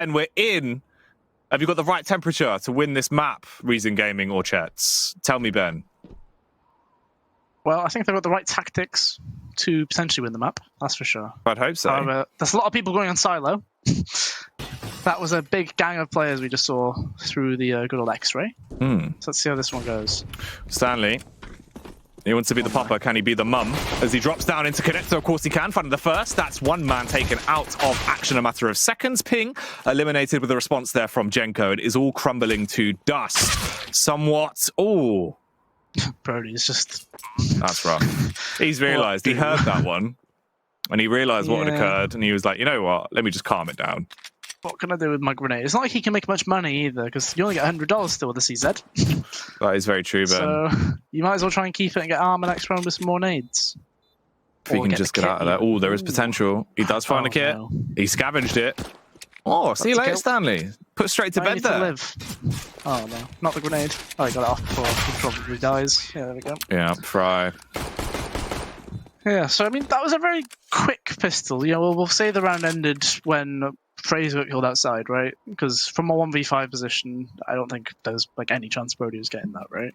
And we're in. Have you got the right temperature to win this map, Reason Gaming or Chetz? Tell me, Ben. Well, I think they've got the right tactics to potentially win the map. That's for sure. I'd hope so. However, there's a lot of people going on silo. That was a big gang of players we just saw through the good old X-ray. So let's see how this one goes. Stanley. He wants to be the papa. Can he be the mum? As he drops down into Connector, of course he can. Finding the first. That's one man taken out of action in a matter of seconds. Ping eliminated with a response there from Jenko. It is all crumbling to dust. Somewhat. Oh. Brody is just... That's rough. He's realised. He heard that one. And he realised what had occurred. And he was like, you know what? Let me just calm it down. What can I do with my grenade? It's not like he can make much money either, because you only get $100 still with the CZ. That is very true, Ben. So you might as well try and keep it and get armor next round with some more nades. If he can just get out of there. Oh, there is potential. He does find a kit. No. He scavenged it. Oh, see you later, Stanley. Put straight to bed there. Oh, no. Not the grenade. Oh, he got it off before he probably dies. Yeah, there we go. Yeah, Fry. Yeah, so, I mean, that was a very quick pistol. You know, we'll say the round ended when Fraser got killed outside, right? Because from a 1v5 position, I don't think there's like any chance Brody was getting that, right?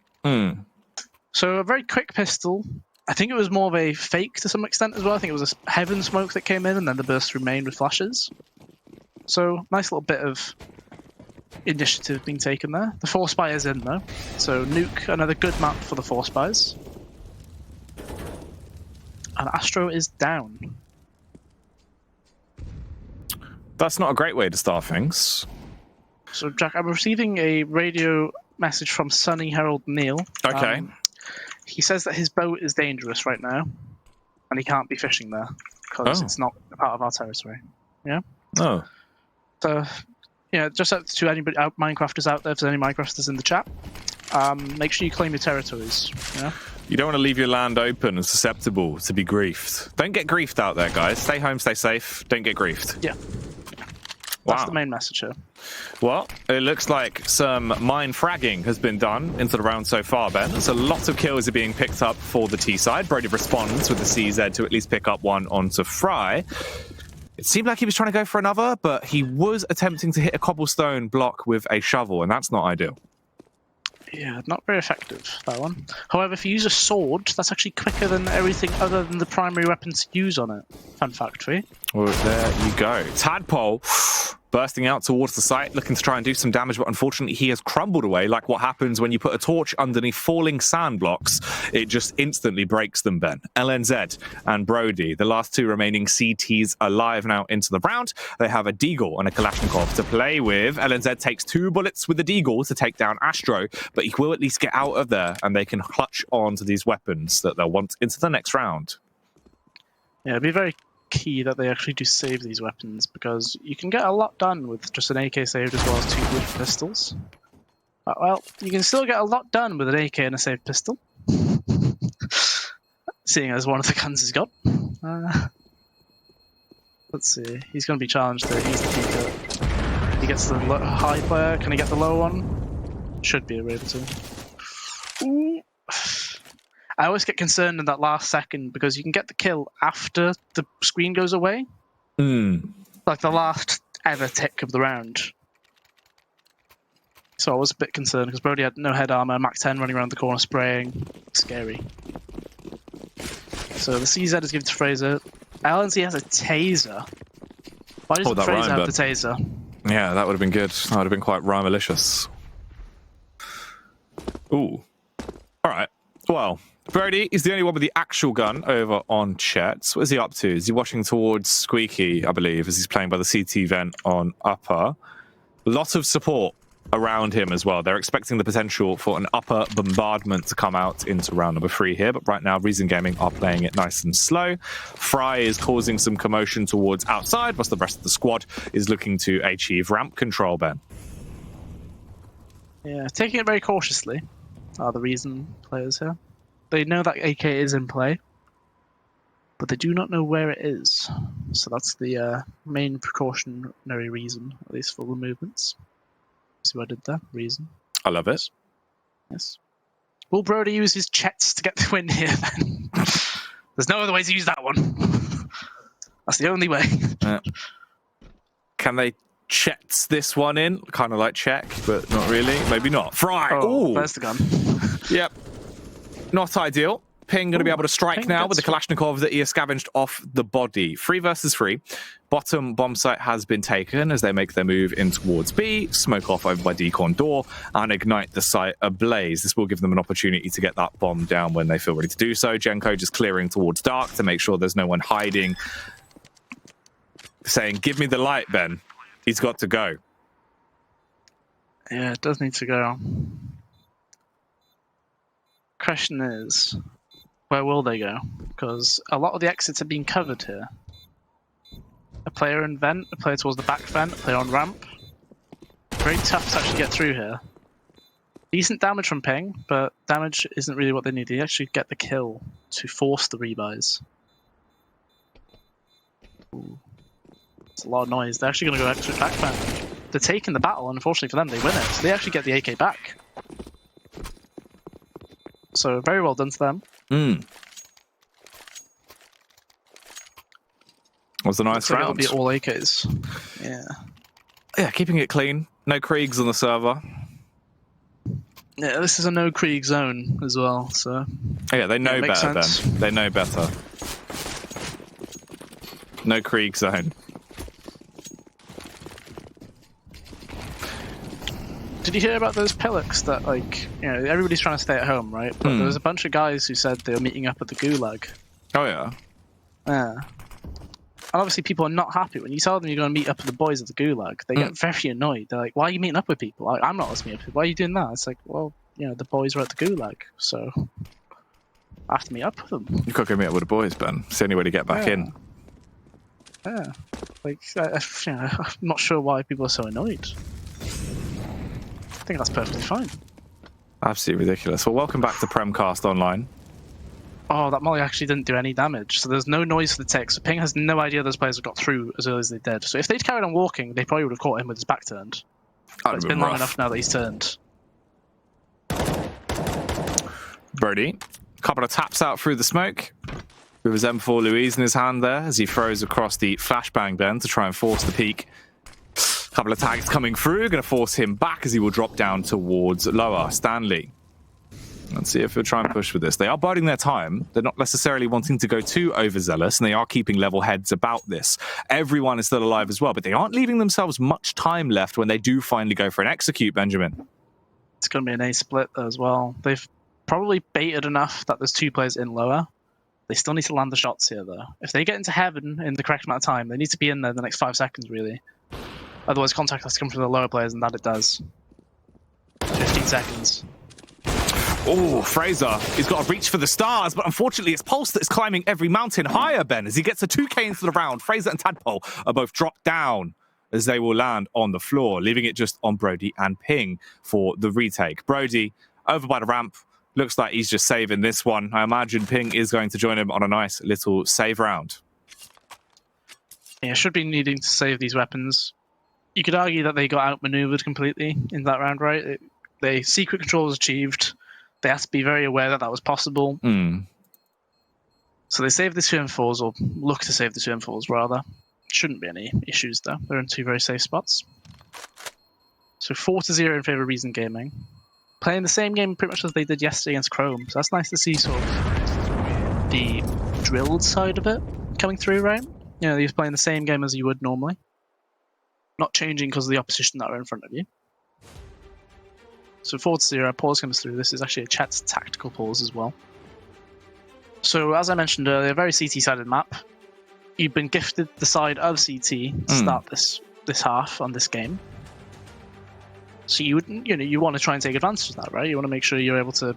So a very quick pistol. I think it was more of a fake to some extent as well. I think it was a heaven smoke that came in and then the burst through main with flashes. So nice little bit of initiative being taken there. The 4 spy is in though. So Nuke, another good map for the 4 spies. And Astro is down. That's not a great way to start things. So, Jack, I'm receiving a radio message from Sunny Herald Neil. Okay. He says that his boat is dangerous right now, and he can't be fishing there because it's not a part of our territory. Yeah? Oh. So, yeah, just up to anybody, Minecrafters out there, if there's any Minecrafters in the chat, make sure you claim your territories. Yeah? You don't want to leave your land open and susceptible to be griefed. Don't get griefed out there, guys. Stay home, stay safe. Don't get griefed. Yeah. That's the main message here. Well, it looks like some mine fragging has been done into the round so far, Ben. There's a lot of kills are being picked up for the T side. Brody responds with the CZ to at least pick up one onto Fry. It seemed like he was trying to go for another, but he was attempting to hit a cobblestone block with a shovel, and that's not ideal. Yeah, not very effective, that one. However, if you use a sword, that's actually quicker than everything other than the primary weapon to use on it. Fun fact for you. Well, there you go. Tadpole bursting out towards the site, looking to try and do some damage, but unfortunately he has crumbled away like what happens when you put a torch underneath falling sand blocks. It just instantly breaks them, Ben. LNZ and Brody, the last 2 remaining CTs alive now into the round. They have a Deagle and a Kalashnikov to play with. LNZ takes 2 bullets with the Deagle to take down Astro, but he will at least get out of there and they can clutch on to these weapons that they'll want into the next round. Yeah, it'd be very key that they actually do save these weapons because you can get a lot done with just an AK saved as well as 2 good pistols. Well, you can still get a lot done with an AK and a saved pistol. Seeing as one of the guns he's got. Let's see. He's going to be challenged there. He's the peaker. He gets the high player. Can he get the low one? Should be able to. Ooh. I always get concerned in that last second because you can get the kill after the screen goes away. Like the last ever tick of the round. So I was a bit concerned because Brody had no head armor, Mac 10 running around the corner spraying. Scary. So the CZ is given to Fraser. LNZ has a taser. Why doesn't Fraser have the taser? Yeah, that would have been good. That would have been quite rhyme-malicious. Ooh. Alright. Well, Brody is the only one with the actual gun over on Chetz. What is he up to? Is he watching towards Squeaky, I believe, as he's playing by the CT vent on upper? A lot of support around him as well. They're expecting the potential for an upper bombardment to come out into round number 3 here, but right now Reason Gaming are playing it nice and slow. Fry is causing some commotion towards outside, whilst the rest of the squad is looking to achieve ramp control, Ben. Yeah, taking it very cautiously are the Reason players here. They know that AK is in play, but they do not know where it is. So that's the main precautionary reason, at least for the movements. See what I did there? Reason. I love it. Yes. Will Brody use his Chetz to get the win here then? There's no other way to use that one. That's the only way. Can they Chetz this one in. Kind of like check, but not really. Maybe not. Fry. Oh, Ooh. there's the gun. Yep. Not ideal. Ping going to be able to strike Ping now with the gets- Kalashnikov that he has scavenged off the body. 3 versus 3. Bottom bomb site has been taken as they make their move in towards B, smoke off over by Decon door, and ignite the site ablaze. This will give them an opportunity to get that bomb down when they feel ready to do so. Genko just clearing towards dark to make sure there's no one hiding. Saying, give me the light, Ben. He's got to go. Yeah, it does need to go. Question is, where will they go? Because a lot of the exits are being covered here. A player in vent, a player towards the back vent, a player on ramp. Very tough to actually get through here. Decent damage from Ping, but damage isn't really what they need. They actually get the kill to force the rebuys. Ooh. It's a lot of noise. They're actually going to go extra back vent. They're taking the battle, and unfortunately for them, they win it. So they actually get the AK back. So very well done to them. Was a nice So it'll round. be all AKs. Yeah. Yeah, keeping it clean. No Kriegs on the server. Yeah, this is a no Krieg zone as well, so... Yeah, they know makes better sense. then. They know better. No Krieg zone. Did you hear about those pillocks that, like, you know, everybody's trying to stay at home, right? But there was a bunch of guys who said they were meeting up at the Gulag. Oh, yeah. Yeah. And obviously people are not happy. When you tell them you're going to meet up with the boys at the Gulag, they get very annoyed. They're like, why are you meeting up with people? I'm not supposed to meet up with people. Why are you doing that? It's like, well, you know, the boys were at the Gulag, so I have to meet up with them. You've got to go meet up with the boys, Ben. It's the only way to get back in. Yeah. Like, you know, I'm not sure why people are so annoyed. I think that's perfectly fine. Absolutely ridiculous. Well, welcome back to Premcast Online. Oh, that molly actually didn't do any damage, so there's no noise for the tick. So Ping has no idea those players have got through as early as they did. So if they'd carried on walking, they probably would have caught him with his back turned. But it's been long enough now that he's turned. Brody, a couple of taps out through the smoke with his M4 Louise in his hand there as he throws across the flashbang then to try and force the peak. A couple of tags coming through, going to force him back as he will drop down towards lower. Stanley. Let's see if he'll try and push with this. They are biding their time. They're not necessarily wanting to go too overzealous, and they are keeping level heads about this. Everyone is still alive as well, but they aren't leaving themselves much time left when they do finally go for an execute, Benjamin. It's going to be an A split as well. They've probably baited enough that there's 2 players in lower. They still need to land the shots here, though. If they get into heaven in the correct amount of time, they need to be in there in the next 5 seconds, really. Otherwise, contact has to come from the lower players, and that it does. 15 seconds. Oh, Fraser, he's got to reach for the stars, but unfortunately it's Pulse that is climbing every mountain higher, Ben, as he gets a 2k into the round. Fraser and Tadpole are both dropped down as they will land on the floor, leaving it just on Brody and Ping for the retake. Brody, over by the ramp, looks like he's just saving this one. I imagine Ping is going to join him on a nice little save round. Yeah, should be needing to save these weapons. You could argue that they got outmaneuvered completely in that round, right? The secret control was achieved. They had to be very aware that that was possible. So they saved the 2 M4s, or look to save the 2 M4s, rather. Shouldn't be any issues, though. They're in 2 very safe spots. So 4-0 in favour of Reason Gaming. Playing the same game pretty much as they did yesterday against Chrome. So that's nice to see sort of the drilled side of it coming through, right? You know, he's playing the same game as you would normally. Not changing because of the opposition that are in front of you. So 4-0, pause comes through. This is actually a Chetz tactical pause as well. So as I mentioned earlier, very CT-sided map. You've been gifted the side of CT to start this half on this game. So you want to try and take advantage of that, right? You want to make sure you're able to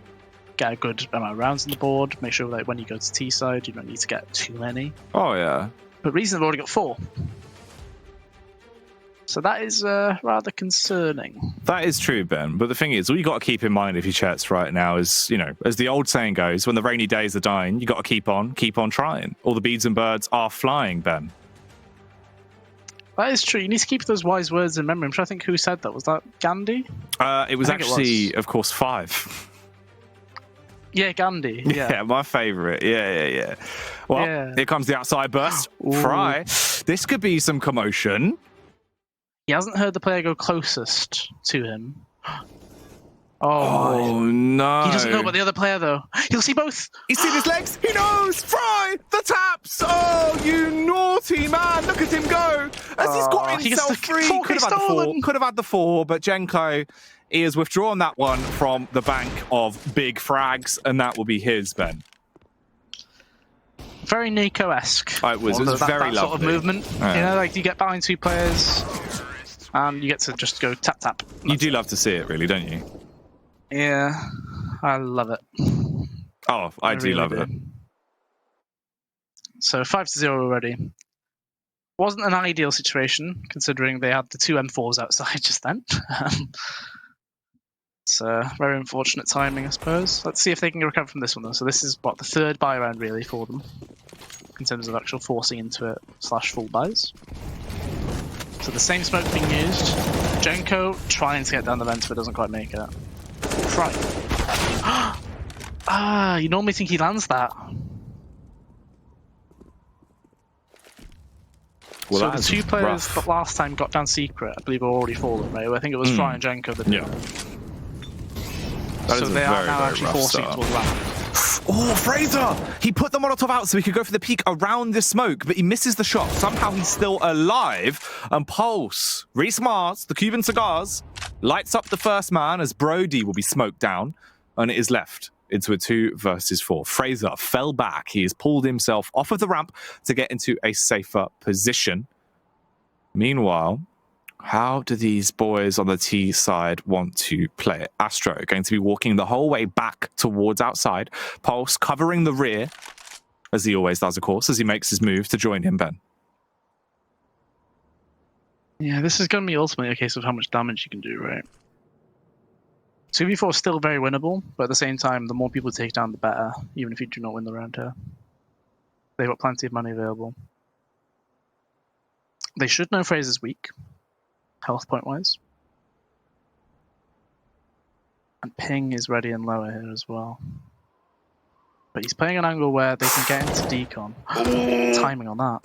get a good amount of rounds on the board. Make sure that when you go to T side, you don't need to get too many. Oh yeah. But Reason have already got 4. So that is rather concerning. That is true, Ben. But the thing is, all you got to keep in mind if you Chetz right now is, you know, as the old saying goes, when the rainy days are dying, you got to keep on trying. All the beads and birds are flying, Ben. That is true. You need to keep those wise words in memory. I'm trying to think who said that. Was that Gandhi? It was actually, of course, 5. Yeah, Gandhi. Yeah, my favourite. Yeah. Well, here comes the outside burst. Ooh. Fry. This could be some commotion. He hasn't heard the player go closest to him. Oh no. He doesn't know about the other player though. He'll see both. He's seen his legs. He knows. Fry the taps. Oh, you naughty man! Look at him go as he's got himself free. Could have had the four, but Jenko, he has withdrawn that one from the bank of big frags, and that will be his, Ben. Very Nico-esque. It was very lovely. Sort of movement. You know, like you get behind two players, and you get to just go tap tap. You do love to see it, really, don't you? Yeah, I love it. Oh, I do love it. So 5-0 already. Wasn't an ideal situation, considering they had the two M4s outside just then. It's very unfortunate timing, I suppose. Let's see if they can recover from this one, though. So this is, what, the third buy round, really, for them, in terms of actual forcing into it / full buys. So the same smoke being used. Jenko trying to get down the vent, but doesn't quite make it. Try. You normally think he lands that. Well, so the two players that last time got down secret, I believe, were already fallen, right? I think it was Fry and Jenko that did it. So they are now actually forcing it towards ramp. Oh, Fraser! He put the Molotov out so he could go for the peek around the smoke, but he misses the shot. Somehow he's still alive. And Pulse, Reese Mars, the Cuban Cigars, lights up the first man as Brody will be smoked down, and it is left into a 2 versus 4. Fraser fell back. He has pulled himself off of the ramp to get into a safer position. Meanwhile, how do these boys on the T side want to play it? Astro going to be walking the whole way back towards outside. Pulse covering the rear, as he always does, of course, as he makes his move to join him, Ben. Yeah, this is going to be ultimately a case of how much damage you can do, right? 2v4 is still very winnable, but at the same time, the more people take down, the better, even if you do not win the round here. They've got plenty of money available. They should know Fraser's weak, health point wise. And Ping is ready and lower here as well. But he's playing an angle where they can get into decon. Timing on that.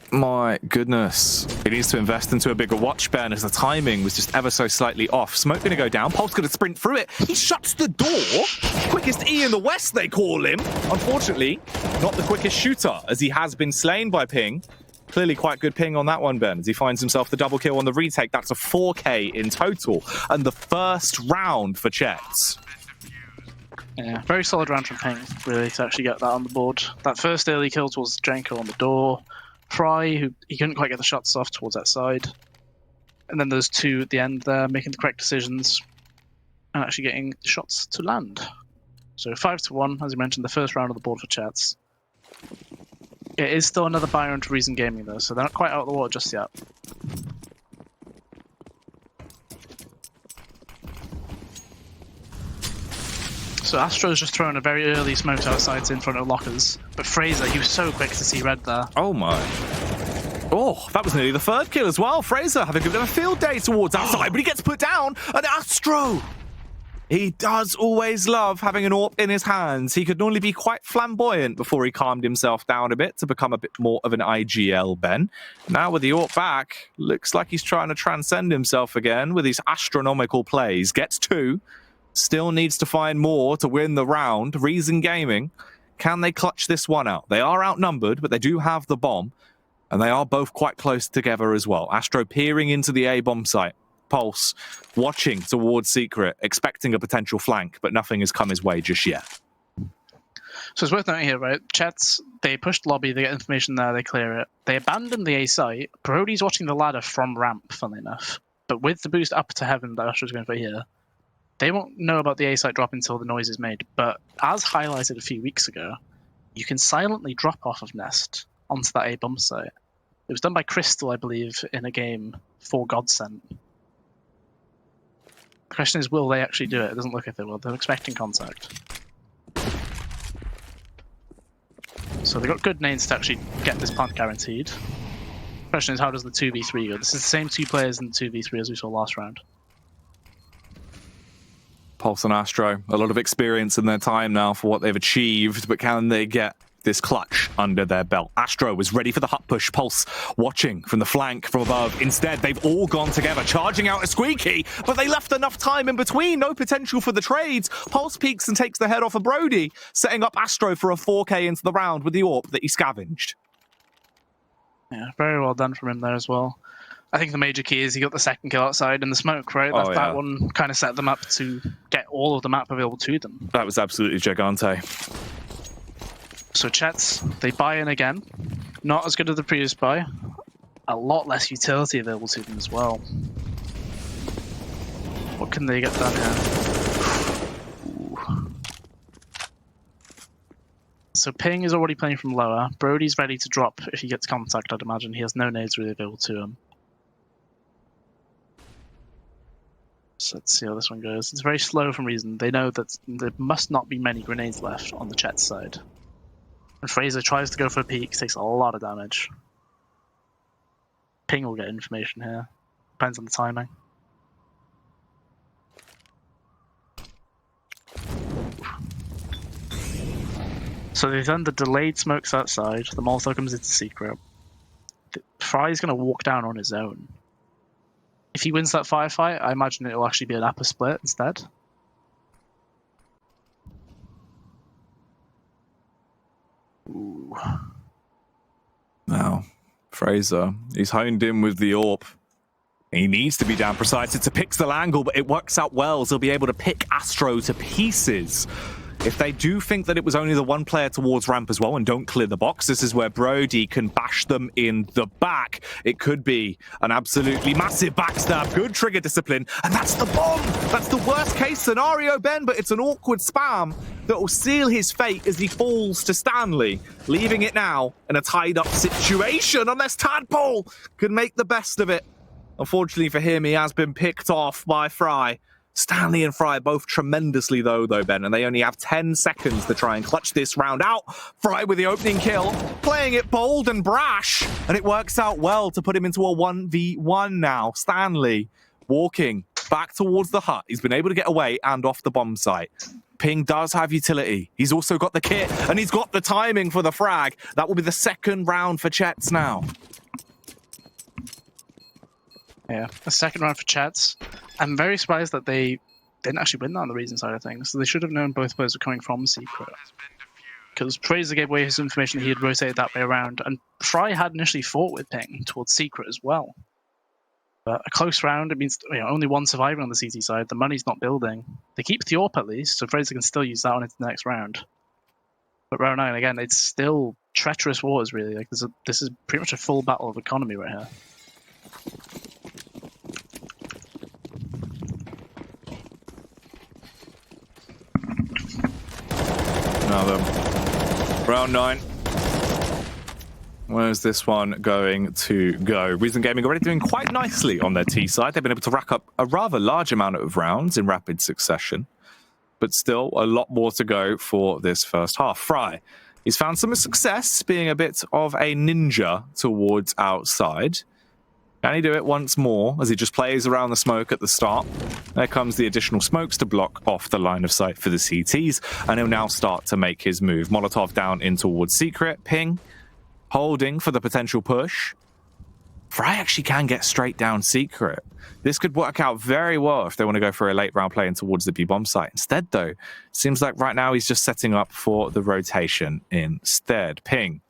My goodness. He needs to invest into a bigger watch, Ben, as the timing was just ever so slightly off. Smoke going to go down. Pulse going to sprint through it. He shuts the door. Quickest E in the West, they call him. Unfortunately, not the quickest shooter, as he has been slain by Ping. Clearly quite good ping on that one, Ben, as he finds himself the double kill on the retake. That's a 4K in total. And the first round for Chetz. Yeah, very solid round from Ping, really, to actually get that on the board. That first early kill towards Jenko on the door. Fry, who he couldn't quite get the shots off towards that side. And then those two at the end there, making the correct decisions and actually getting the shots to land. So 5-1, as you mentioned, the first round of the board for Chetz. It is still another buy round to Reason Gaming, though, so they're not quite out of the water just yet. So Astro's just thrown a very early smoke outside in front of lockers, but Fraser, he was so quick to see red there. Oh my. Oh, that was nearly the third kill as well. Fraser having given him a field day towards outside, but he gets put down, and Astro! He does always love having an AWP in his hands. He could normally be quite flamboyant before he calmed himself down a bit to become a bit more of an IGL, Ben. Now with the AWP back, looks like he's trying to transcend himself again with his astronomical plays. Gets 2. Still needs to find more to win the round. Reason Gaming, can they clutch this one out? They are outnumbered, but they do have the bomb. And they are both quite close together as well. Astro peering into the A bomb site. Pulse watching towards Secret, expecting a potential flank, but nothing has come his way just yet. So it's worth noting here, right? Chetz, they push the lobby, they get information there, they clear it. They abandon the A site. Brody's watching the ladder from ramp, funnily enough. But with the boost up to heaven that Astro's going for here, they won't know about the A site drop until the noise is made. But as highlighted a few weeks ago, you can silently drop off of Nest onto that A bomb site. It was done by Crystal, I believe, in a game for Godsent. The question is, will they actually do it? It doesn't look like they will. They're expecting contact. So they've got good names to actually get this plant guaranteed. The question is, how does the 2v3 go? This is the same two players in the 2v3 as we saw last round. Pulse and Astro, a lot of experience in their time now for what they've achieved, but can they get this clutch under their belt. Astro was ready for the hut push. Pulse watching from the flank from above. Instead, they've all gone together, charging out a Squeaky, but they left enough time in between. No potential for the trades. Pulse peeks and takes the head off of Brody, setting up Astro for a 4K into the round with the AWP that he scavenged. Yeah, very well done from him there as well. I think the major key is he got the second kill outside in the smoke, right? That one kind of set them up to get all of the map available to them. That was absolutely gigante. So Chetz, they buy in again. Not as good as the previous buy. A lot less utility available to them as well. What can they get done here? Ooh. So Ping is already playing from lower. Brody's ready to drop if he gets contact, I'd imagine. He has no nades really available to him. So let's see how this one goes. It's very slow for reason. They know that there must not be many grenades left on the Chetz side. And Fraser tries to go for a peek, takes a lot of damage. Ping will get information here. Depends on the timing. So they've done the delayed smokes outside. The Molotov comes into secret. Fry's going to walk down on his own. If he wins that firefight, I imagine it will actually be an upper split instead. Ooh. Now, Fraser, he's honed in with the AWP. He needs to be down precise. It's a pixel angle, but it works out well, so he'll be able to pick Astro to pieces. If they do think that it was only the one player towards ramp as well and don't clear the box, this is where Brody can bash them in the back. It could be an absolutely massive backstab. Good trigger discipline. And that's the bomb. That's the worst case scenario, Ben, but it's an awkward spam that will seal his fate as he falls to Stanley, leaving it now in a tied up situation unless Tadpole can make the best of it. Unfortunately for him, he has been picked off by Fry. Stanley and Fry both tremendously though, Ben, and they only have 10 seconds to try and clutch this round out. Fry with the opening kill, playing it bold and brash, and it works out well to put him into a 1v1 now. Stanley walking back towards the hut. He's been able to get away and off the bomb site. Ping does have utility. He's also got the kit, and he's got the timing for the frag. That will be the second round for Chetz now. Yeah, a second round for Chetz. I'm very surprised that they didn't actually win that on the reason side of things. So they should have known both players were coming from Secret. Because Fraser gave away his information that he had rotated that way around, and Fry had initially fought with Ping towards Secret as well. But a close round, it means only one survivor on the CT side. The money's not building. They keep the AWP at least, so Fraser can still use that on into the next round. But round 9, again, it's still treacherous waters, really. Like this is pretty much a full battle of economy right here. Now then, round 9. Where's this one going to go? Reason Gaming already doing quite nicely on their T side. They've been able to rack up a rather large amount of rounds in rapid succession, but still a lot more to go for this first half. Fry, he's found some success being a bit of a ninja towards outside. Can he do it once more as he just plays around the smoke at the start? There comes the additional smokes to block off the line of sight for the CTs, and he'll now start to make his move. Molotov down in towards Secret. Ping holding for the potential push. Fry actually can get straight down Secret. This could work out very well if they want to go for a late round play in towards the B bomb site. Instead, though, seems like right now he's just setting up for the rotation instead. Ping,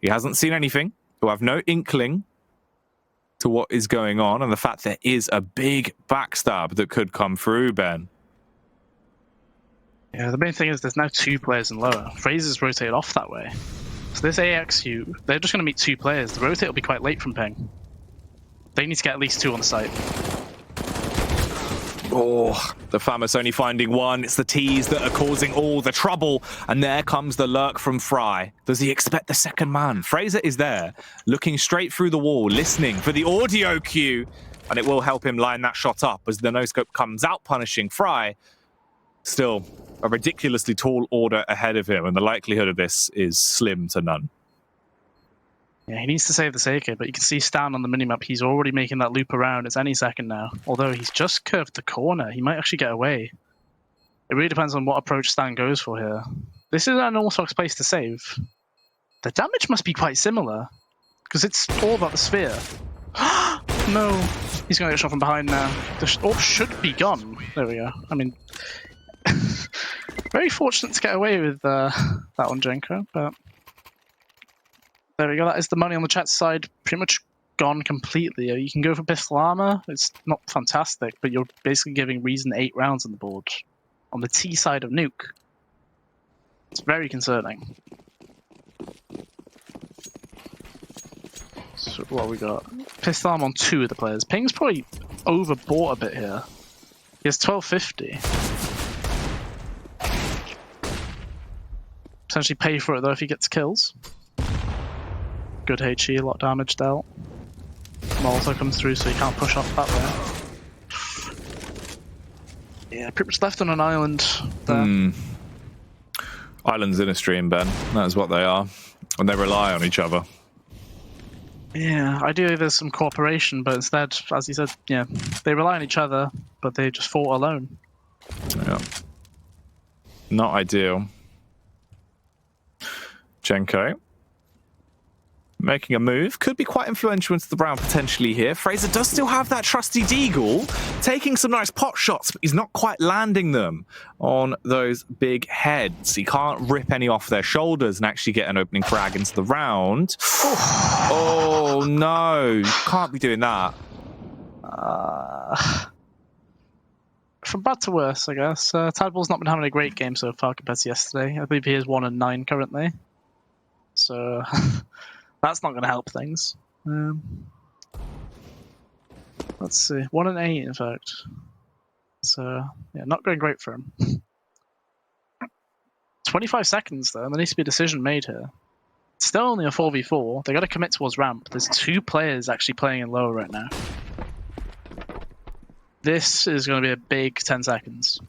he hasn't seen anything. He'll have no inkling to what is going on, and the fact there is a big backstab that could come through, Ben. Yeah, the main thing is there's now 2 players in lower. Fraser's rotated off that way. So this AXU, they're just going to meet 2 players. The rotate will be quite late from Ping. They need to get at least 2 on the site. Oh, the Famous only finding 1. It's the T's that are causing all the trouble. And there comes the lurk from Fry. Does he expect the second man? Fraser is there, looking straight through the wall, listening for the audio cue. And it will help him line that shot up as the no-scope comes out, punishing Fry. Still, a ridiculously tall order ahead of him, and the likelihood of this is slim to none. Yeah, he needs to save the Seiko, but you can see Stan on the minimap. He's already making that loop around. It's any second now. Although he's just curved the corner. He might actually get away. It really depends on what approach Stan goes for here. This is an unorthodox place to save. The damage must be quite similar, because it's all about the sphere. No, he's going to get shot from behind now. The orb should be gone. There we go. I mean, very fortunate to get away with that one, Jenko, but there we go. That is the money on the Chetz side pretty much gone completely. You can go for pistol armor. It's not fantastic, but you're basically giving Reason 8 rounds on the board. On the T side of Nuke. It's very concerning. So what we got? Pistol armor on 2 of the players. Ping's probably overbought a bit here. He has 1250. Potentially pay for it though if he gets kills. Good HE, a lot of damage dealt. Also comes through, so he can't push off that way. Yeah, pretty much left on an island there. Islands in a stream, Ben. That's what they are. And they rely on each other. Yeah, ideally there's some cooperation, but instead, as you said, yeah, they rely on each other, but they just fought alone. Yeah. Not ideal. Jenko making a move. Could be quite influential into the round potentially here. Fraser does still have that trusty deagle, taking some nice pot shots, but he's not quite landing them on those big heads. He can't rip any off their shoulders and actually get an opening frag into the round. Oh no, can't be doing that. From bad to worse, I guess. Tadpole's not been having a great game so far compared to yesterday. I believe he is 1-9 currently. So that's not going to help things. Let's see. 1-8, in fact. So, yeah, not going great for him. 25 seconds, though, and there needs to be a decision made here. Still only a 4v4. They got to commit towards ramp. There's 2 players actually playing in low right now. This is going to be a big 10 seconds.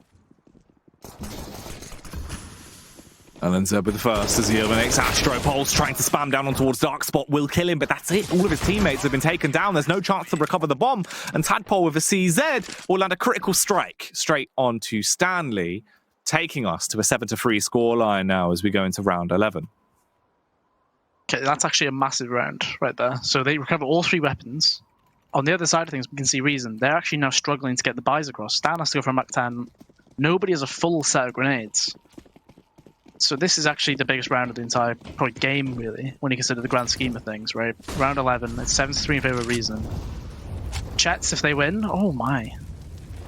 And then Zeb with the first as he eliminates Astro. Pulse trying to spam down on towards Dark Spot will kill him, but that's it. All of his teammates have been taken down. There's no chance to recover the bomb. And Tadpole with a CZ will land a critical strike straight onto Stanley, taking us to a 7-3 scoreline now as we go into round 11. Okay, that's actually a massive round right there. So they recover all 3 weapons. On the other side of things, we can see Reason. They're actually now struggling to get the buys across. Stan has to go for a Mach 10. Nobody has a full set of grenades. So this is actually the biggest round of the entire probably game, really, when you consider the grand scheme of things, right? Round 11, it's 7-3 in favor of Reason. Chetz, if they win, oh my.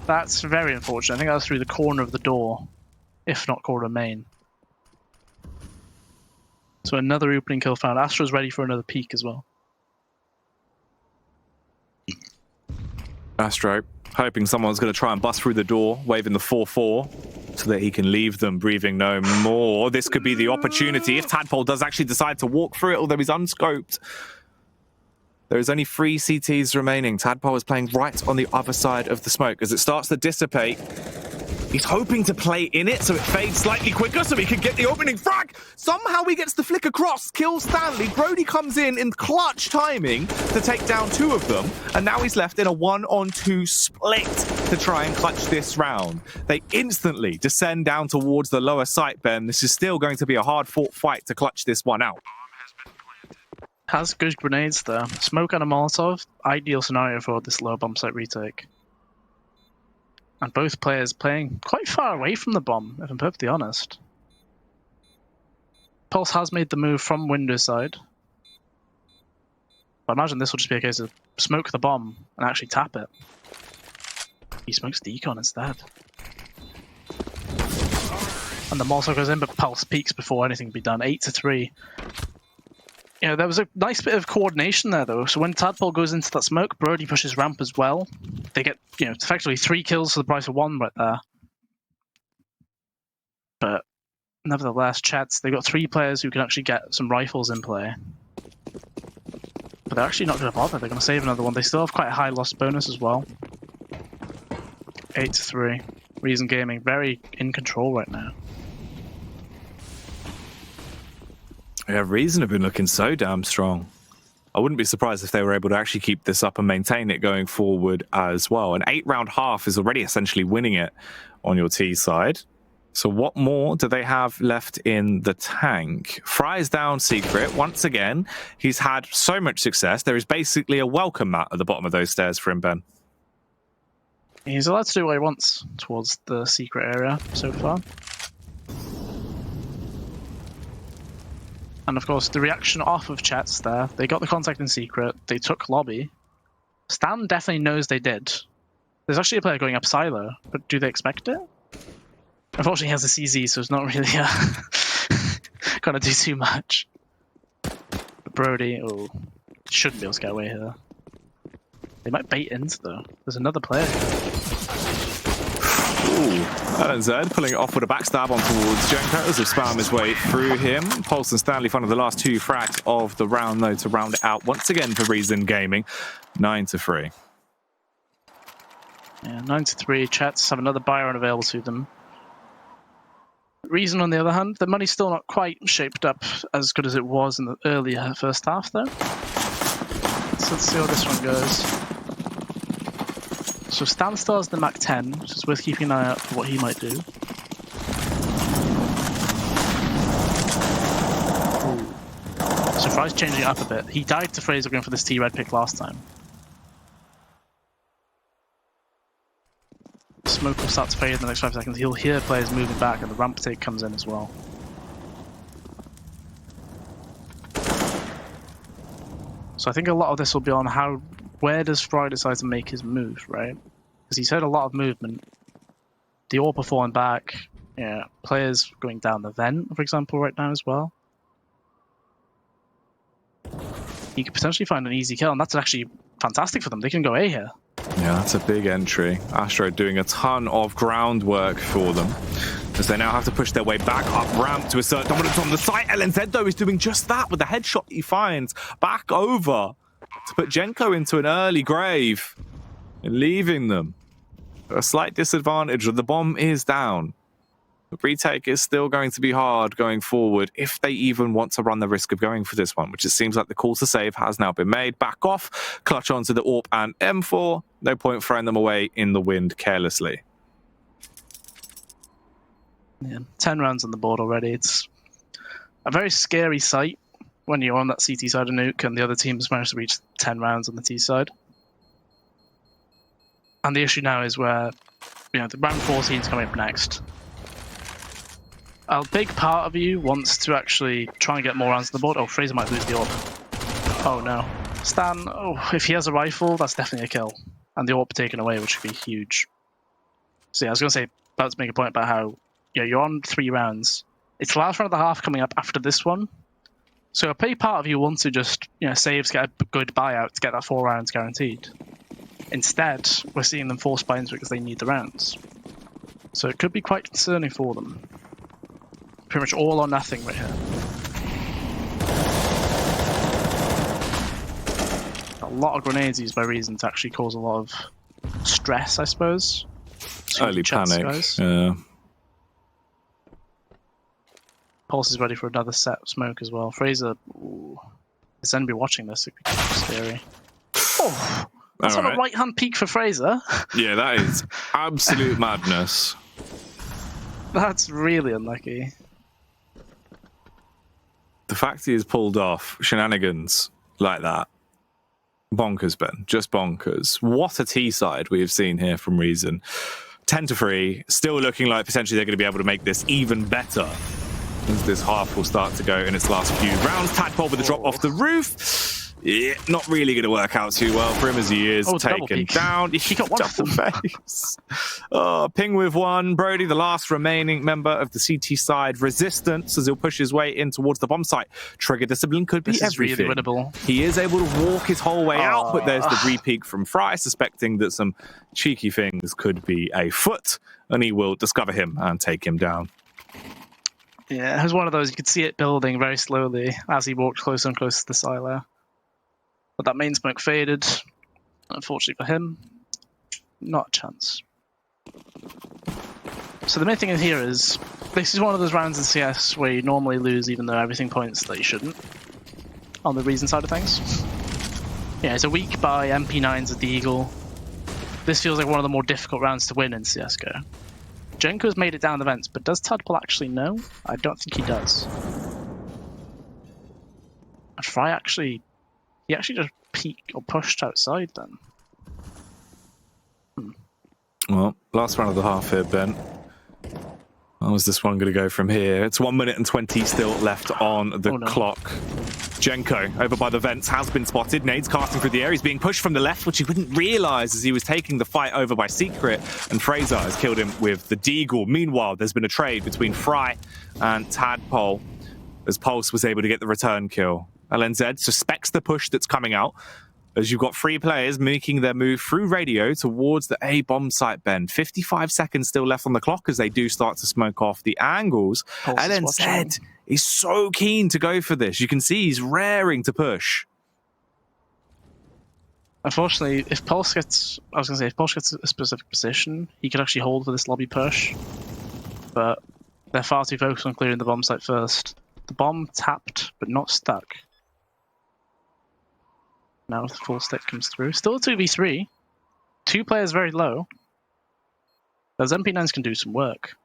That's very unfortunate. I think that was through the corner of the door, if not corner main. So another opening kill found. Astro's ready for another peek as well. Astro hoping someone's going to try and bust through the door, waving the 4-4 so that he can leave them breathing no more. This could be the opportunity if Tadpole does actually decide to walk through it, although he's unscoped. There is only 3 CTs remaining. Tadpole is playing right on the other side of the smoke. As it starts to dissipate, he's hoping to play in it so it fades slightly quicker so he can get the opening frag. Somehow he gets the flick across, kills Stanley. Brody comes in clutch timing to take down 2 of them. And now he's left in a 1-on-2 split to try and clutch this round. They instantly descend down towards the lower site, Ben. This is still going to be a hard-fought fight to clutch this one out. Has good grenades there. Smoke and a Molotov, ideal scenario for this low bomb site retake. And both players playing quite far away from the bomb, if I'm perfectly honest. Pulse has made the move from window side. But I imagine this will just be a case of smoke the bomb and actually tap it. He smokes Decon instead. And the Molotov goes in, but Pulse peaks before anything can be done. 8-3. You know, there was a nice bit of coordination there, though. So when Tadpole goes into that smoke, Brody pushes ramp as well. They get, you know, effectively 3 kills for the price of 1 right there. But nevertheless, Chetz, they've got 3 players who can actually get some rifles in play. But they're actually not going to bother. They're going to save another one. They still have quite a high loss bonus as well. 8-3. Reason Gaming, very in control right now. Yeah, Reason have been looking so damn strong. I wouldn't be surprised if they were able to actually keep this up and maintain it going forward as well. An 8-round half is already essentially winning it on your T side. So what more do they have left in the tank? Fry's down Secret. Once again, he's had so much success. There is basically a welcome mat at the bottom of those stairs for him, Ben. He's allowed to do what he wants towards the Secret area so far. And of course, the reaction off of Chetz there. They got the contact in Secret. They took lobby. Stan definitely knows they did. There's actually a player going up silo, but do they expect it? Unfortunately, he has a CZ, so it's not really gonna do too much. But Brody, shouldn't be able to get away here. They might bait into though. There's another player here. Ooh, LNZ pulling it off with a backstab on towards Jenko as he spam his way through him. Pulse and Stanley finding the last 2 frags of the round though to round it out once again for Reason Gaming. 9-3. Yeah, 9-3. Chetz have another buyer unavailable to them. Reason, on the other hand, the money's still not quite shaped up as good as it was in the earlier first half, though. So let's see how this one goes. So Stan still has the Mac 10, which is worth keeping an eye out for what he might do. Ooh. So Fry's changing it up a bit. He died to Fraser going for this T-Red pick last time. Smoke will start to fade in the next 5 seconds. He'll hear players moving back, and the ramp take comes in as well. So I think a lot of this will be on where does Fry decide to make his move, right? Because he's heard a lot of movement. The AWP are falling back. Yeah, players going down the vent, for example, right now as well. He could potentially find an easy kill, and that's actually fantastic for them. They can go A here. Yeah, that's a big entry. Astro doing a ton of groundwork for them as they now have to push their way back up ramp to assert dominance on the site. LNZ, though, is doing just that with the headshot he finds back over to put Jenko into an early grave and leaving them at a slight disadvantage. The bomb is down. The retake is still going to be hard going forward if they even want to run the risk of going for this one, which it seems like the call to save has now been made. Back off, clutch onto the AWP and M4. No point throwing them away in the wind carelessly. Yeah, 10 rounds on the board already. It's a very scary sight when you're on that CT side of nuke and the other team has managed to reach 10 rounds on the T side. And the issue now is where, the round 14 is coming up next. A big part of you wants to actually try and get more rounds on the board. Oh, Fraser might lose the AWP. Oh no. Stan, if he has a rifle, that's definitely a kill. And the AWP taken away, which would be huge. So yeah, I was going to say, about to make a point about how you're on 3 rounds. It's the last round of the half coming up after this one. So a big part of you wants to just save to get a good buyout to get that 4 rounds guaranteed. Instead, we're seeing them force buy into it because they need the rounds. So it could be quite concerning for them. Pretty much all or nothing right here. A lot of grenades used by Reason to actually cause a lot of stress, I suppose. Early panic, guys. Yeah. Pulse is ready for another set of smoke as well. Fraser, is anybody watching this? It could be scary. Oh, that's on a right-hand peek for Fraser. Yeah, that is absolute madness. That's really unlucky. The fact he has pulled off shenanigans like that. Bonkers, Ben. Just bonkers. What a T-side we have seen here from Reason. 10-3. Still looking like potentially they're going to be able to make this even better as this half will start to go in its last few rounds. Tadpole with a drop off the roof. Yeah, not really going to work out too well for him as he is taken down. He got one double face. Ping with 1. Brody, the last remaining member of the CT side resistance, as he'll push his way in towards the bomb site. Trigger discipline could be everything. Really winnable. He is able to walk his whole way out, but there's the re-peek from Fry, suspecting that some cheeky things could be afoot, and he will discover him and take him down. Yeah, it was one of those, you could see it building very slowly as he walked closer and closer to the silo. But that main smoke faded. Unfortunately for him, not a chance. So the main thing in here is, this is one of those rounds in CS where you normally lose even though everything points that you shouldn't. On the Reason side of things. Yeah, it's a weak by MP9s at the Eagle. This feels like one of the more difficult rounds to win in CSGO. Jenko's made it down the vents, but does Tadpole actually know? I don't think he does. And Fry actually... He actually just peeked or pushed outside then. Well, last round of the half here, Ben. How is this one going to go from here? It's 1 minute and 20 still left on the clock. Jenko, over by the vents, has been spotted. Nades casting through the air. He's being pushed from the left, which he wouldn't realise as he was taking the fight over by Secret. And Fraser has killed him with the Deagle. Meanwhile, there's been a trade between Fry and Tadpole, as Pulse was able to get the return kill. LNZ suspects the push that's coming out, as you've got 3 players making their move through radio towards the A bomb site, Ben. 55 seconds still left on the clock as they do start to smoke off the angles. LNZ is so keen to go for this. You can see he's raring to push. Unfortunately, if Pulse gets... I was going to say, if Pulse gets a specific position, he could actually hold for this lobby push. But they're far too focused on clearing the bomb site first. The bomb tapped, but not stuck. Now the full stick comes through. Still a 2v3. 2 players very low. Those MP9s can do some work.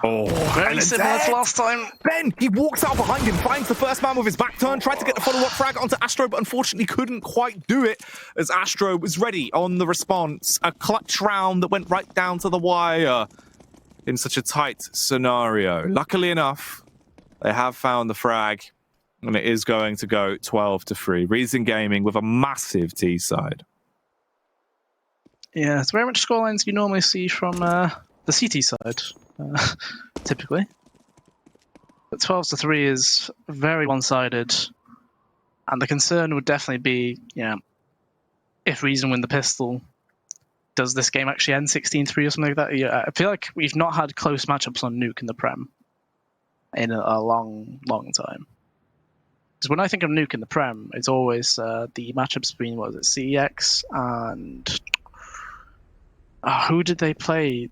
Oh, very similar to last time. Ben, he walks out behind him, finds the first man with his back turn, tried to get the follow-up frag onto Astro, but unfortunately couldn't quite do it as Astro was ready on the response. A clutch round that went right down to the wire in such a tight scenario. Luckily enough, they have found the frag, and it is going to go 12-3. Reason Gaming with a massive T side. Yeah, it's very much scorelines you normally see from the CT side, typically. But 12-3 is very one-sided, and the concern would definitely be, if Reason win the pistol, does this game actually end 16-3 or something like that? Yeah, I feel like we've not had close matchups on Nuke in the Prem in a long, long time. Because when I think of Nuke in the Prem, it's always the matchups between, what was it, CEX and... who did they play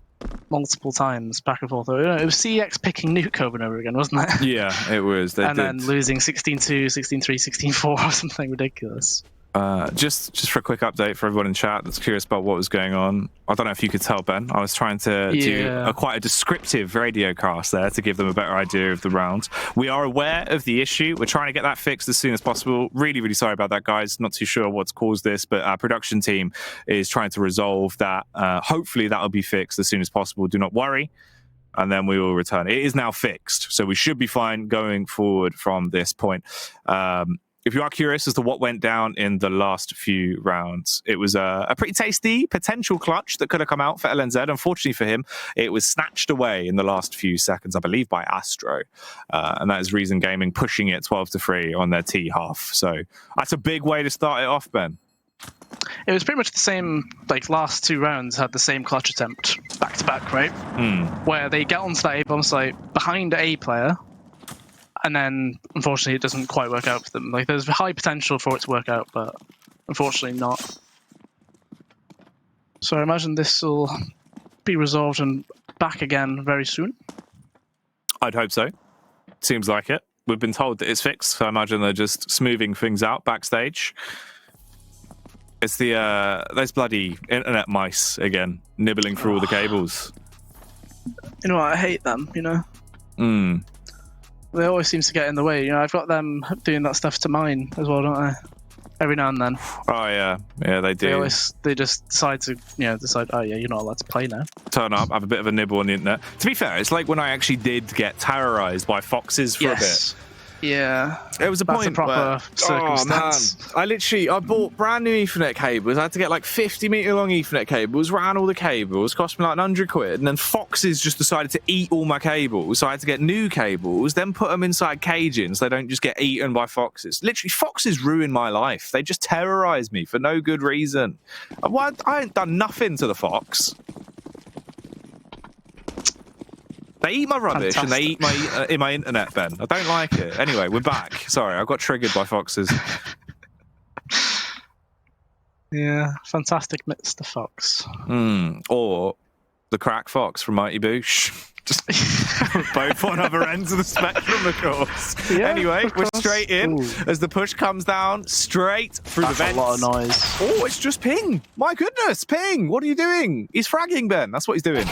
multiple times back and forth? It was CEX picking Nuke over and over again, wasn't it? Yeah, it was. Then losing 16-2, 16-3, 16-4 or something ridiculous. Just for a quick update for everyone in chat that's curious about what was going on. I don't know if you could tell, Ben. I was trying to do quite a descriptive radio cast there to give them a better idea of the round. We are aware of the issue. We're trying to get that fixed as soon as possible. Really, really sorry about that, guys. Not too sure what's caused this, but our production team is trying to resolve that. Hopefully that will be fixed as soon as possible. Do not worry. And then we will return. It is now fixed, so we should be fine going forward from this point. If you are curious as to what went down in the last few rounds, it was a pretty tasty potential clutch that could have come out for LNZ. Unfortunately for him, it was snatched away in the last few seconds, I believe, by Astro. And that is Reason Gaming pushing it 12-3 on their T half. So that's a big way to start it off, Ben. It was pretty much the same, last 2 rounds had the same clutch attempt back-to-back, right? Where they get onto that A-bomb site behind A player, and then, unfortunately, it doesn't quite work out for them. There's high potential for it to work out, but unfortunately not. So I imagine this will be resolved and back again very soon. I'd hope so. Seems like it. We've been told that it's fixed, so I imagine they're just smoothing things out backstage. It's those bloody internet mice again, nibbling through all the cables. You know what? I hate them, They always seem to get in the way. I've got them doing that stuff to mine as well, don't I? Every now and then. Oh yeah, they do. They just decide to, oh yeah, you're not allowed to play now. Turn up, have a bit of a nibble on the internet. To be fair, it's like when I actually did get terrorized by foxes for a bit. Yeah. It was a point a proper circumstance. Oh man, I bought brand new Ethernet cables. I had to get 50-meter long Ethernet cables, ran all the cables, cost me £100, and then foxes just decided to eat all my cables, so I had to get new cables, then put them inside caging so they don't just get eaten by foxes. Literally, foxes ruin my life. They just terrorize me for no good reason. I ain't done nothing to the fox. They eat my rubbish. Fantastic. And they eat my internet, Ben. I don't like it. Anyway, we're back. Sorry, I got triggered by foxes. Yeah, fantastic Mr. Fox. Or the crack fox from Mighty Boosh. Just both on other ends of the spectrum, of course. Yeah, anyway, of we're course. straight in Ooh. as the push comes down, straight through That's the vents. a lot of noise. Oh, it's just Ping. My goodness, Ping. What are you doing? He's fragging, Ben. That's what he's doing.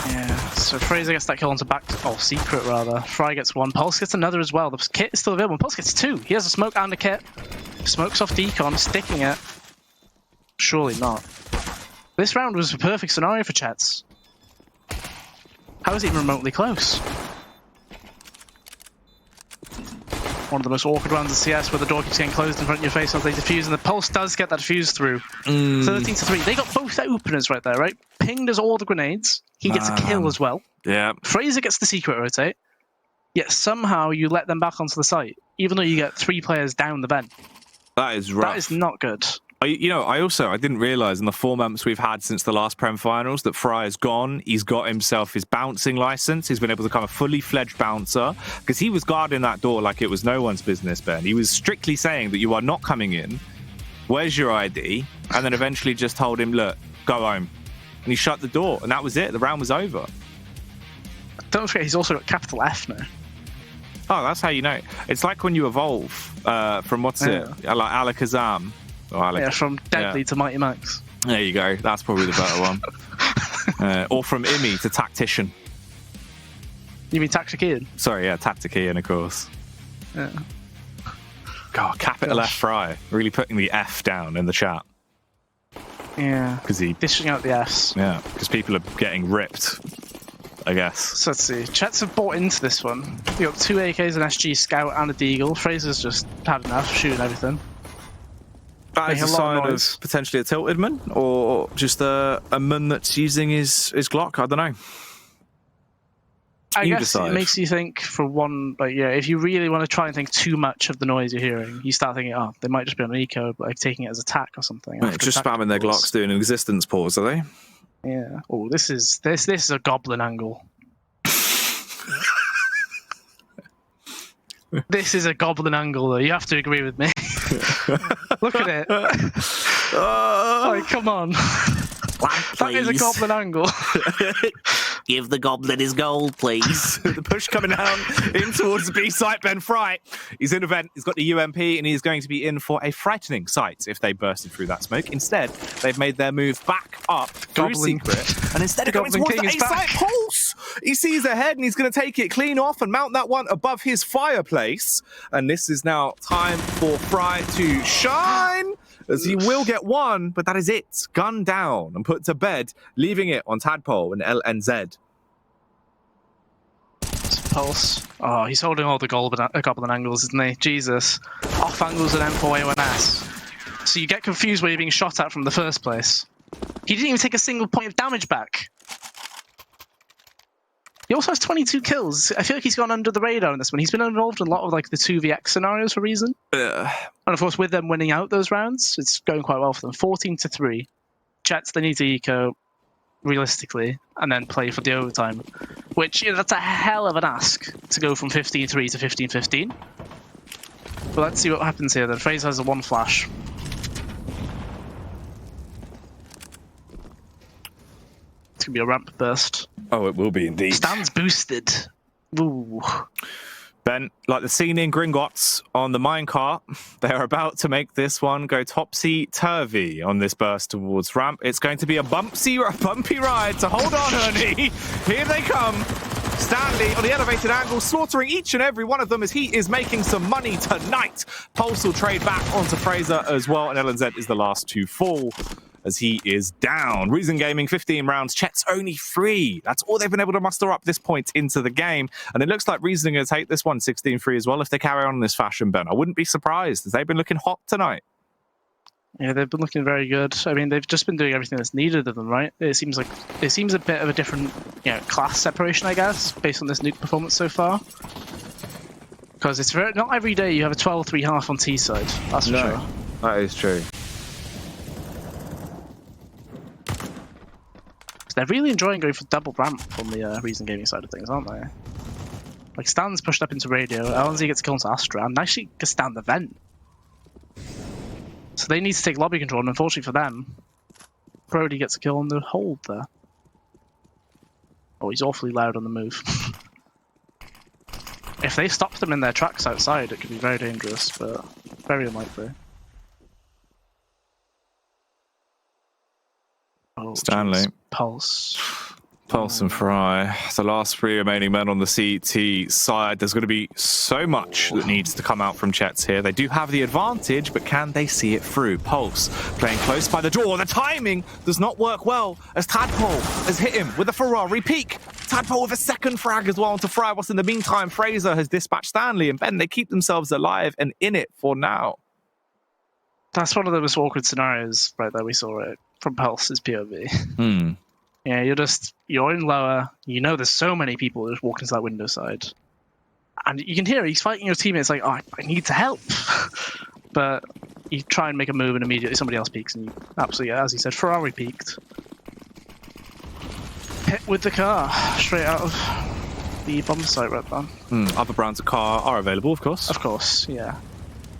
Yeah, so Fraser gets that kill onto back. Oh, secret rather. Fry gets one. Pulse gets another as well. The kit is still available. Pulse gets two. He has a smoke and a kit. Smokes off Decon, sticking it. Surely not. This round was a perfect scenario for Chetz. How is it even remotely close? One of the most awkward rounds of CS where the door keeps getting closed in front of your face as they defuse, and the Pulse does get that defuse through. 13-3. They got both openers right there, right? Ping does all the grenades. He gets a kill as well. Yeah. Fraser gets the secret rotate. Yet somehow you let them back onto the site, even though you get 3 players down the vent. That is rough. That is not good. I didn't realise in the 4 months we've had since the last Prem finals that Fry's gone. He's got himself his bouncing license. He's been able to become a fully fledged bouncer because he was guarding that door like it was no one's business, Ben. He was strictly saying that you are not coming in. Where's your ID? And then eventually just told him, look, go home. And he shut the door, and that was it. The round was over. Don't forget, he's also got capital F now. Oh, that's how you know. It's like when you evolve from what's it? Like Alakazam. Yeah, from Deadly to Mighty Max. There you go. That's probably the better one. Or from Imi to Tactician. You mean Tactician? Sorry, yeah, Tactician, of course. Yeah. God, capital F Fry. Really putting the F down in the chat. Yeah. Because he... Dishing out the Fs. Yeah, because people are getting ripped, I guess. So let's see. Chetz have bought into this one. You got 2 AKs, an SG Scout, and a Deagle. Fraser's just had enough, shooting everything. That is a sign of potentially a tilted man, or just a man that's using his Glock. I don't know. I guess it makes you think for one, like, yeah, if you really want to try and think too much of the noise you're hearing, you start thinking, oh, they might just be on an eco, but like taking it as attack or something. Right, just spamming their Glocks doing an existence pause, are they? Yeah. Oh, this is a goblin angle. This is a goblin angle, though. You have to agree with me. Look at it. Like, come on. That is a goblin angle. Give the goblin his gold, please. The push coming down in towards the B site. Ben Fry, he's in a vent. He's got the UMP, and he's going to be in for a frightening sight if they bursted through that smoke. Instead, they've made their move back up through secret, and instead of going towards the A site Pulse, he sees ahead, and he's going to take it clean off and mount that one above his fireplace. And this is now time for Fry to shine, as he will get one, but that is it. Gun down and put to bed, leaving it on Tadpole and LNZ. Pulse. Oh, he's holding all the goblin angles, isn't he? Jesus. Off angles and M4 AONS. So you get confused where you're being shot at from the first place. He didn't even take a single point of damage back. He also has 22 kills. I feel like he's gone under the radar in this one. He's been involved in a lot of like the 2vx scenarios for reason. And of course, with them winning out those rounds, it's going quite well for them. 14-3. Chetz, they need to eco realistically and then play for the overtime. Which, you know, that's a hell of an ask to go from 15-3 to 15-15. But let's see what happens here then. Fraser has a 1 flash. It's going to be a ramp burst. Oh, it will be indeed. Stands boosted. Ooh. Ben, like the scene in Gringotts on the minecart, they're about to make this one go topsy-turvy on this burst towards ramp. It's going to be a bumpy ride, so hold on, Ernie. Here they come. Stanley on the elevated angle, slaughtering each and every one of them as he is making some money tonight. Pulse will trade back onto Fraser as well, and LNZ is the last to fall as he is down. Reason Gaming, 15 rounds. Chetz only 3. That's all they've been able to muster up this point into the game. And it looks like Reason are going to take this one 16-3 as well if they carry on in this fashion, Ben. I wouldn't be surprised, as they've been looking hot tonight. Yeah, they've been looking very good. I mean, they've just been doing everything that's needed of them, right? It seems a bit of a different, class separation, I guess, based on this nuke performance so far. Because it's not every day you have a 12-3 half on T side. That's for sure. That is true. They're really enjoying going for double ramp on the Reason Gaming side of things, aren't they? Like, Stan's pushed up into radio, LNZ gets killed into Astra, and actually gets down the vent. So they need to take lobby control, and unfortunately for them, Brody gets a kill on the hold there. Oh, he's awfully loud on the move. If they stop them in their tracks outside, it could be very dangerous, but very unlikely. Oh, Stanley. geez. Pulse and Fry, the last 3 remaining men on the CT side. There's going to be so much that needs to come out from Chetz here. They do have the advantage, but can they see it through? Pulse playing close by the door. The timing does not work well as Tadpole has hit him with a Ferrari peak. Tadpole with a second frag as well onto Fry. Whilst in the meantime, Fraser has dispatched Stanley and Ben. They keep themselves alive and in it for now. That's one of the most awkward scenarios right there we saw it from Pulse's POV. Yeah, you're in lower, you know there's so many people just walking to that window side. And you can hear he's fighting your teammates like, oh, I need to help. But you try and make a move and immediately somebody else peeks and you absolutely, as he said, Ferrari peeked. Hit with the car, straight out of the bomb site right there. Other brands of car are available, of course. Of course, yeah.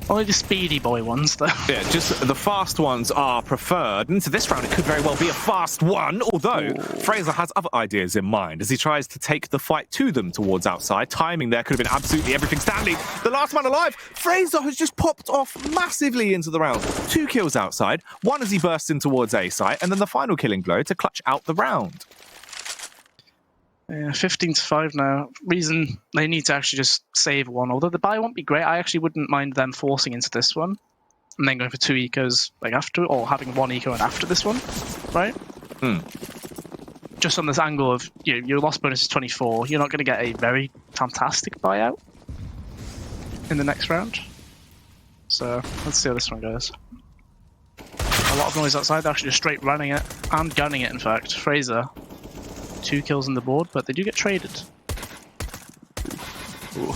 Only the speedy boy ones, though. Yeah, just the fast ones are preferred. Into this round, it could very well be a fast one, although Fraser has other ideas in mind as he tries to take the fight to them towards outside. Timing there could have been absolutely everything. Stanley, the last man alive. Fraser has just popped off massively into the round. 2 kills outside, 1 as he bursts in towards A site, and then the final killing blow to clutch out the round. Yeah, 15-5 now. Reason they need to actually just save one. Although the buy won't be great, I actually wouldn't mind them forcing into this one and then going for 2 ecos like after, or having 1 eco and after this one, right? Just on this angle of your loss bonus is 24, you're not going to get a very fantastic buyout in the next round. So let's see how this one goes. A lot of noise outside. They're actually just straight running it and gunning it. In fact, Fraser. 2 kills on the board, but they do get traded. Ooh.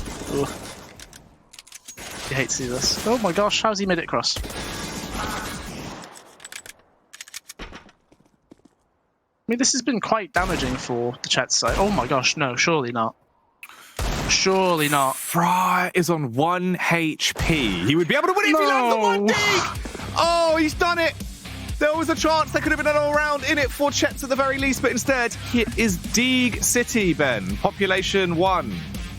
You hate to see this. Oh my gosh, how's he made it across? I mean, this has been quite damaging for the Chetz side. Oh my gosh, no, surely not. Surely not. Fry is on 1 HP. He would be able to win if he lands the 1 dig! Oh, he's done it! There was a chance there could have been an all-round in it for Chetz at the very least, but instead, it is Deeg City, Ben. Population 1.